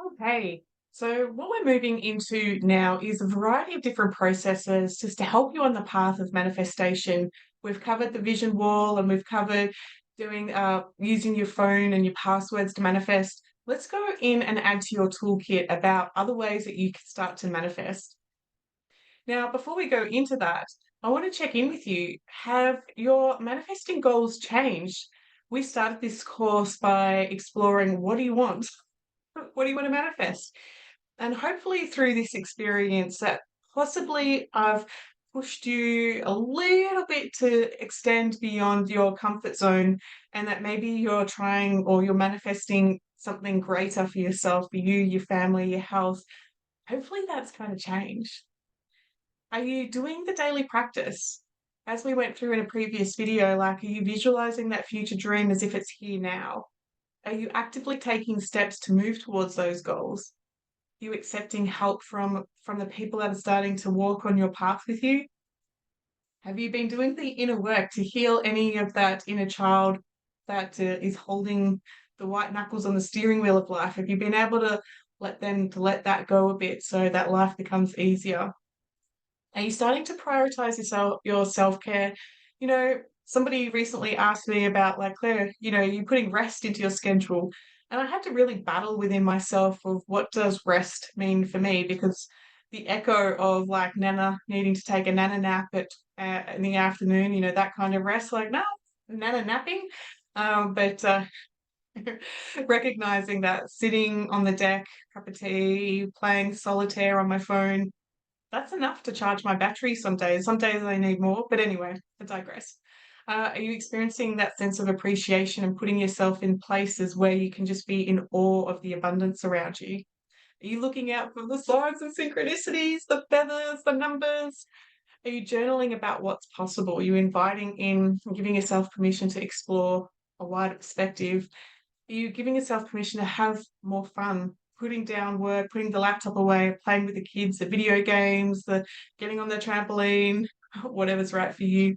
Okay, so what we're moving into now is a variety of different processes just to help you on the path of manifestation. We've covered the vision wall and we've covered doing using your phone and your passwords to manifest. Let's go in and add to your toolkit about other ways that you can start to manifest. Now, before we go into that, I want to check in with you. Have your manifesting goals changed? We started this course by exploring what do you want? What do you want to manifest? And hopefully, through this experience, that possibly I've pushed you a little bit to extend beyond your comfort zone, and that maybe you're trying or you're manifesting something greater for yourself, for you, your family, your health. Hopefully, that's kind of changed. Are you doing the daily practice? As we went through in a previous video, like, are you visualizing that future dream as if it's here now? Are you actively taking steps to move towards those goals? You accepting help from the people that are starting to walk on your path with you? Have you been doing the inner work to heal any of that inner child that is holding the white knuckles on the steering wheel of life? Have you been able to let that go a bit so that life becomes easier? Are you starting to prioritize your self-care? Somebody recently asked me about, like, Claire, you putting rest into your schedule. And I had to really battle within myself of what does rest mean for me, because the echo of like Nana needing to take a Nana nap in the afternoon, that kind of rest, like, no, Nana napping. But recognizing that sitting on the deck, cup of tea, playing solitaire on my phone, that's enough to charge my battery some days. Some days I need more, but anyway, I digress. Are you experiencing that sense of appreciation and putting yourself in places where you can just be in awe of the abundance around you? Are you looking out for the signs and synchronicities, the feathers, the numbers? Are you journaling about what's possible? Are you inviting in and giving yourself permission to explore a wider perspective? Are you giving yourself permission to have more fun, putting down work, putting the laptop away, playing with the kids, the video games, the getting on the trampoline, whatever's right for you?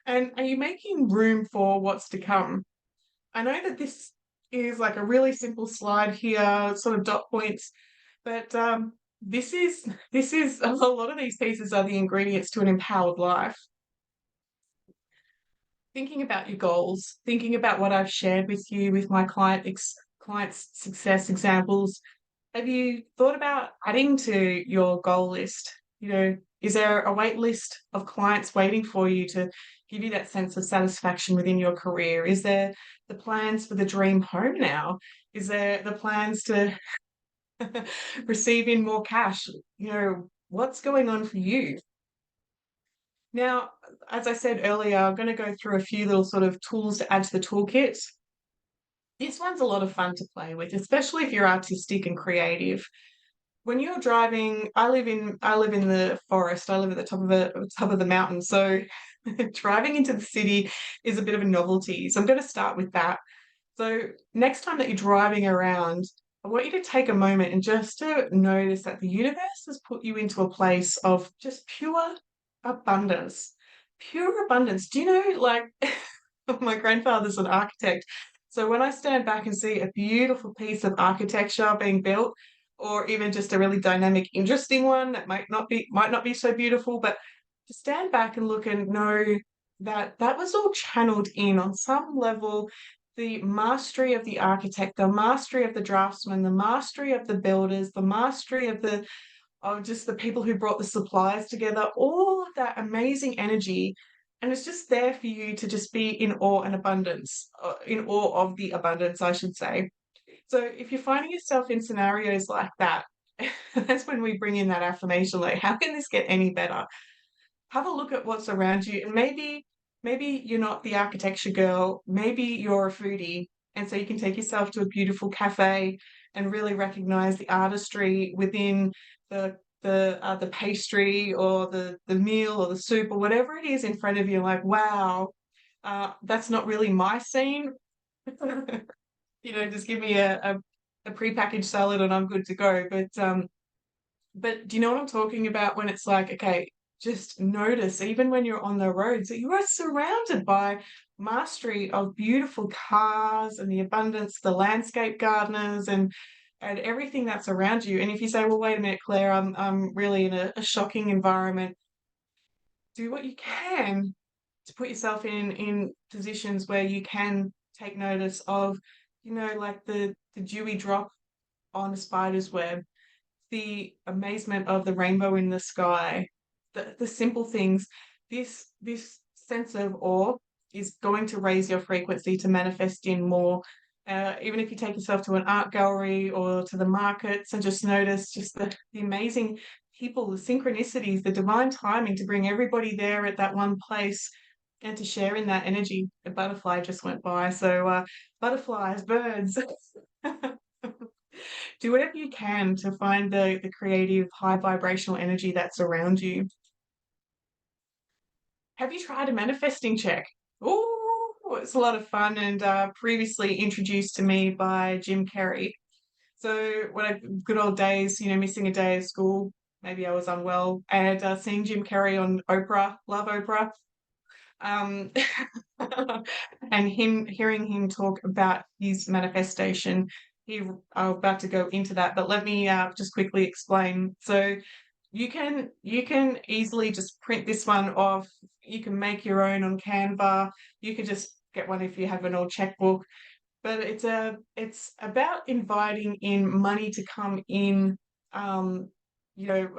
And are you making room for what's to come? I know that this is like a really simple slide here, sort of dot points, but this is a lot of these pieces are the ingredients to an empowered life. Thinking about your goals, thinking about what I've shared with you with my clients' success examples. Have you thought about adding to your goal list? Is there a wait list of clients waiting for you to give you that sense of satisfaction within your career? Is there the plans for the dream home now? Is there the plans to receive in more cash? What's going on for you? Now, as I said earlier, I'm going to go through a few little sort of tools to add to the toolkit. This one's a lot of fun to play with, especially if you're artistic and creative. When you're driving, I live in the forest. I live at the top of the mountain. So driving into the city is a bit of a novelty. So I'm going to start with that. So next time that you're driving around, I want you to take a moment and just to notice that the universe has put you into a place of just pure abundance. Pure abundance. Do you know, like, my grandfather's an architect. So when I stand back and see a beautiful piece of architecture being built, or even just a really dynamic, interesting one that might not be so beautiful, but to stand back and look and know that that was all channeled in on some level, the mastery of the architect, the mastery of the draftsman, the mastery of the builders, the mastery of just the people who brought the suppliers together, all of that amazing energy. And it's just there for you to just be in awe and abundance, in awe of the abundance, I should say. So if you're finding yourself in scenarios like that, that's when we bring in that affirmation, like, how can this get any better? Have a look at what's around you, and maybe you're not the architecture girl, maybe you're a foodie, and so you can take yourself to a beautiful cafe and really recognize the artistry within the pastry or the meal or the soup or whatever it is in front of you. Like, wow, that's not really my scene. Just give me a prepackaged salad and I'm good to go. But do you know what I'm talking about when it's like, okay, just notice, even when you're on the roads, that you are surrounded by mastery of beautiful cars and the abundance, the landscape gardeners, and everything that's around you. And if you say, well, wait a minute, Claire, I'm really in a shocking environment, do what you can to put yourself in positions where you can take notice of, like the dewy drop on a spider's web, the amazement of the rainbow in the sky, the simple things. This sense of awe is going to raise your frequency to manifest in more. Even if you take yourself to an art gallery or to the markets and just notice just the amazing people, the synchronicities, the divine timing to bring everybody there at that one place and to share in that energy. A butterfly just went by. So butterflies, birds. Do whatever you can to find the creative, high vibrational energy that's around you. Have you tried a manifesting check? Oh, it's a lot of fun and previously introduced to me by Jim Carrey. So when good old days, missing a day of school, maybe I was unwell, and seeing Jim Carrey on Oprah, love Oprah, um, and hearing him talk about his manifestation. I'm about to go into that, but let me just quickly explain. So you can easily just print this one off. You can make your own on Canva. You can just get one if you have an old checkbook. But it's about inviting in money to come in. Um, you know,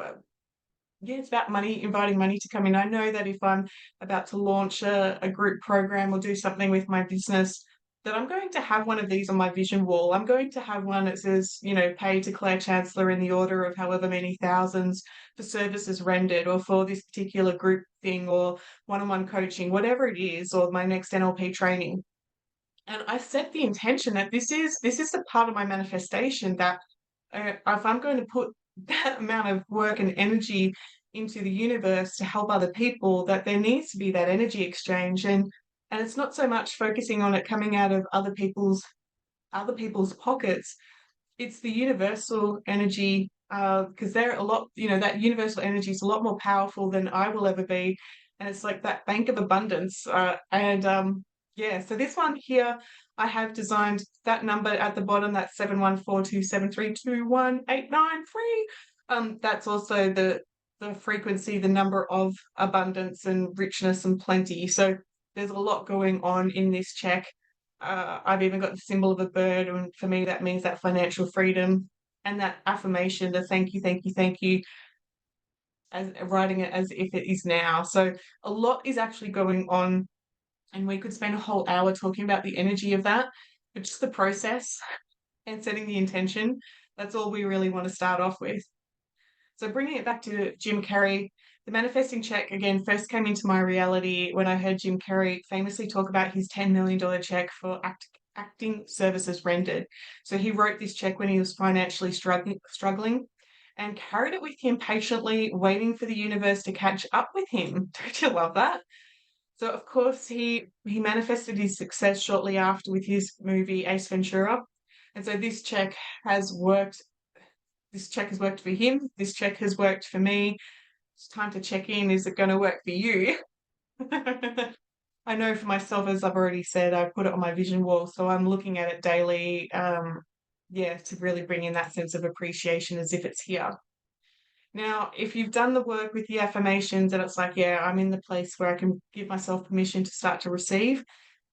yeah, it's about money, inviting money to come in. I know that if I'm about to launch a group program or do something with my business, that I'm going to have one of these on my vision wall. I'm going to have one that says, pay to Claire Chancellor in the order of however many thousands for services rendered or for this particular group thing or one-on-one coaching, whatever it is, or my next NLP training. And I set the intention that this is the part of my manifestation that if I'm going to put that amount of work and energy into the universe to help other people, that there needs to be that energy exchange. And it's not so much focusing on it coming out of other people's pockets. It's the universal energy, because they're a lot, that universal energy is a lot more powerful than I will ever be. And it's like that bank of abundance. And yeah, so this one here, I have designed that number at the bottom, that's 7142732189. That's also the frequency, the number of abundance and richness and plenty. So there's a lot going on in this check. I've even got the symbol of a bird, and for me, that means that financial freedom and that affirmation, the thank you, thank you, thank you, as writing it as if it is now. So a lot is actually going on, and we could spend a whole hour talking about the energy of that, but just the process and setting the intention. That's all we really want to start off with. So bringing it back to Jim Carrey, the manifesting check again first came into my reality when I heard Jim Carrey famously talk about his $10 million check for acting services rendered. So he wrote this check when he was financially struggling and carried it with him patiently, waiting for the universe to catch up with him. Don't you love that? So of course he manifested his success shortly after with his movie Ace Ventura. And so this check has worked. This check has worked for him. This check has worked for me. It's time to check in. Is it going to work for you? I know for myself, as I've already said, I put it on my vision wall, so I'm looking at it daily. Yeah, to really bring in that sense of appreciation as if it's here. Now, if you've done the work with the affirmations and it's like, yeah, I'm in the place where I can give myself permission to start to receive,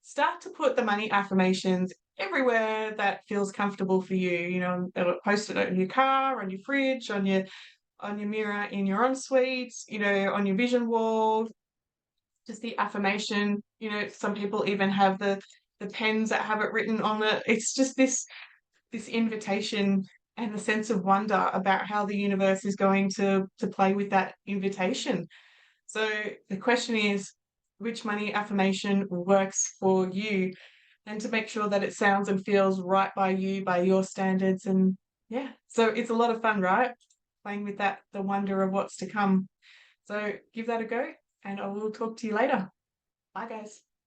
start to put the money affirmations everywhere that feels comfortable for you. Post it on your car, on your fridge, on your mirror, in your ensuite, on your vision wall. Just the affirmation. Some people even have the pens that have it written on it. It's just this invitation and the sense of wonder about how the universe is going to play with that invitation. So the question is, which money affirmation works for you, and to make sure that it sounds and feels right by you, by your standards. And yeah, so it's a lot of fun, right? Playing with that, the wonder of what's to come. So give that a go, and I will talk to you later. Bye, guys.